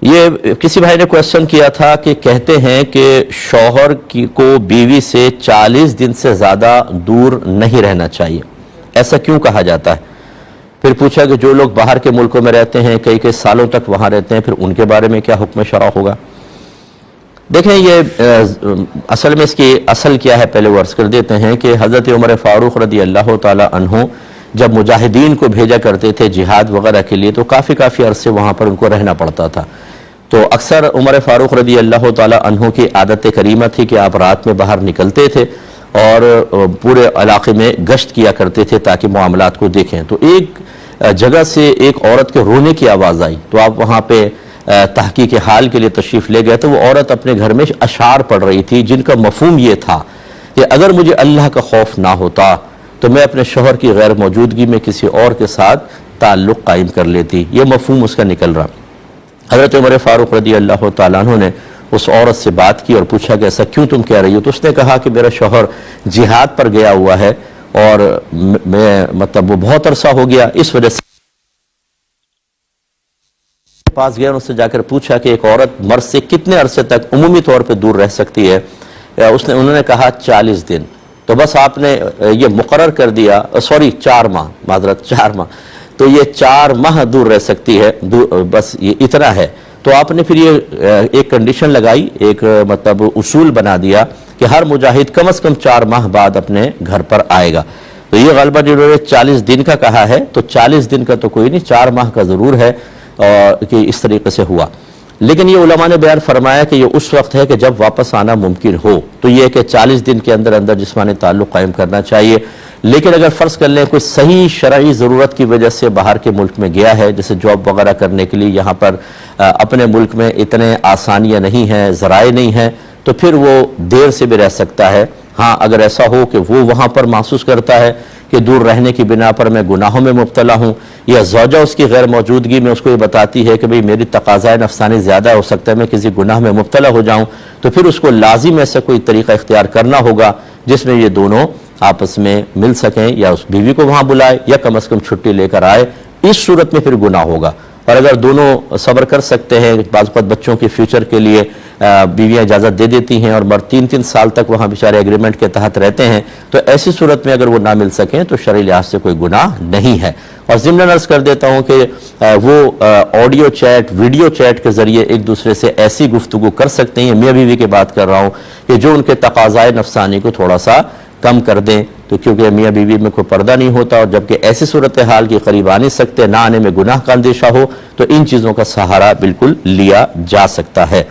ये किसी भाई ने क्वेश्चन किया था कि कहते हैं कि शौहर को बीवी से 40 दिन से ज़्यादा दूर नहीं रहना चाहिए, ऐसा क्यों कहा जाता है? फिर पूछा कि जो लोग बाहर के मुल्कों में रहते हैं, कई कई सालों तक वहाँ रहते हैं, फिर उनके बारे में क्या हुक्म शरअ होगा? देखें, ये असल में इसकी असल क्या है पहले वो अर्ज़ कर देते हैं कि हज़रत उमर फ़ारूक रज़ी अल्लाह ताला अन्हु जब मुजाहिदीन को भेजा करते थे जिहाद वगैरह के लिए, तो काफ़ी अरसे वहाँ पर उनको रहना पड़ता था। तो अक्सर उमर फ़ारूक रज़ी अल्लाह ताला अन्हु की आदत करीमा थी कि आप रात में बाहर निकलते थे और पूरे इलाके में गश्त किया करते थे ताकि मामलात को देखें। तो एक जगह से एक औरत के रोने की आवाज़ आई, तो आप वहाँ पे तहकीक हाल के लिए तशरीफ़ ले गए। तो वो औरत अपने घर में अशार पढ़ रही थी जिनका मफहूम ये था कि अगर मुझे अल्लाह का खौफ ना होता तो मैं अपने शौहर की गैर मौजूदगी में किसी और के साथ ताल्लुक़ कायम कर लेती। ये मफहूम उसका निकल रहा। हज़रत उमर फ़ारूक रज़ी अल्लाह ताला अन्हु ने उस औरत से बात की और पूछा कि ऐसा क्यों तुम कह रही हो? तो उसने कहा कि मेरा शौहर जिहाद पर गया हुआ है और मैं मतलब वो बहुत अरसा हो गया, इस वजह से पास गया और उससे जाकर पूछा कि एक औरत मर्द से कितने अरसे तक उमूमी तौर पर दूर रह सकती है? उन्होंने कहा 40 दिन। तो बस आपने ये मुकर्रर कर दिया, सॉरी 4 माह, माजरत 4 माह, तो ये 4 माह दूर रह सकती है, बस ये इतना है। तो आपने फिर ये एक कंडीशन लगाई, एक मतलब उसूल बना दिया कि हर मुजाहिद कम से कम 4 माह बाद अपने घर पर आएगा। तो ये गलबा जिन्होंने 40 दिन का कहा है, तो 40 दिन का तो कोई नहीं, 4 माह का ज़रूर है कि इस तरीके से हुआ। लेकिन ये उलमा ने बयान फरमाया कि ये उस वक्त है कि जब वापस आना मुमकिन हो, तो ये कि 40 दिन के अंदर अंदर जिस्मानी ताल्लुक़ कायम करना चाहिए। लेकिन अगर फ़र्ज़ कर लें कोई सही शरई ज़रूरत की वजह से बाहर के मुल्क में गया है, जैसे जॉब वगैरह करने के लिए, यहाँ पर अपने मुल्क में इतने आसानियाँ नहीं हैं, ज़राए नहीं हैं, तो फिर वो देर से भी रह सकता है। हाँ, अगर ऐसा हो कि वो वहाँ पर महसूस करता है कि दूर रहने की बिना पर मैं गुनाहों में मुब्तला हूँ, या ज़ौजा उसकी गैर मौजूदगी में उसको ये बताती है कि भाई मेरी तकाज़ा नफसानी ज़्यादा हो सकता है मैं किसी गुनाह में मुब्तला हो जाऊँ, तो फिर उसको लाजिम ऐसा कोई तरीक़ा इख्तियार करना होगा जिसमें ये दोनों आपस में मिल सकें, या उस बीवी को वहाँ बुलाए या कम अज़ कम छुट्टी लेकर आए। इस सूरत में फिर गुनाह होगा। और अगर दोनों सब्र कर सकते हैं, बाज़ वक़्त बच्चों के फ्यूचर के लिए बीवियाँ इजाज़त दे देती हैं और मर्द 3-3 साल तक वहाँ बेचारे एग्रीमेंट के तहत रहते हैं, तो ऐसी सूरत में अगर वो ना मिल सकें तो शरई लिहाज से कोई गुनाह नहीं है। और ज़िम्नन अर्ज़ कर देता हूँ कि वो ऑडियो चैट, वीडियो चैट के ज़रिए एक दूसरे से ऐसी गुफ्तगू कर सकते हैं, मियाँ बीवी की बात कर रहा हूँ, कि जो उनके तकाज़ाए नफसानी को थोड़ा सा कम कर दें। तो क्योंकि मियाँ बीवी में कोई पर्दा नहीं होता, और जबकि ऐसी सूरत हाल के करीब आ नहीं सकते, ना आने में गुनाह का अंदेशा हो, तो इन चीज़ों का सहारा बिल्कुल लिया जा सकता है।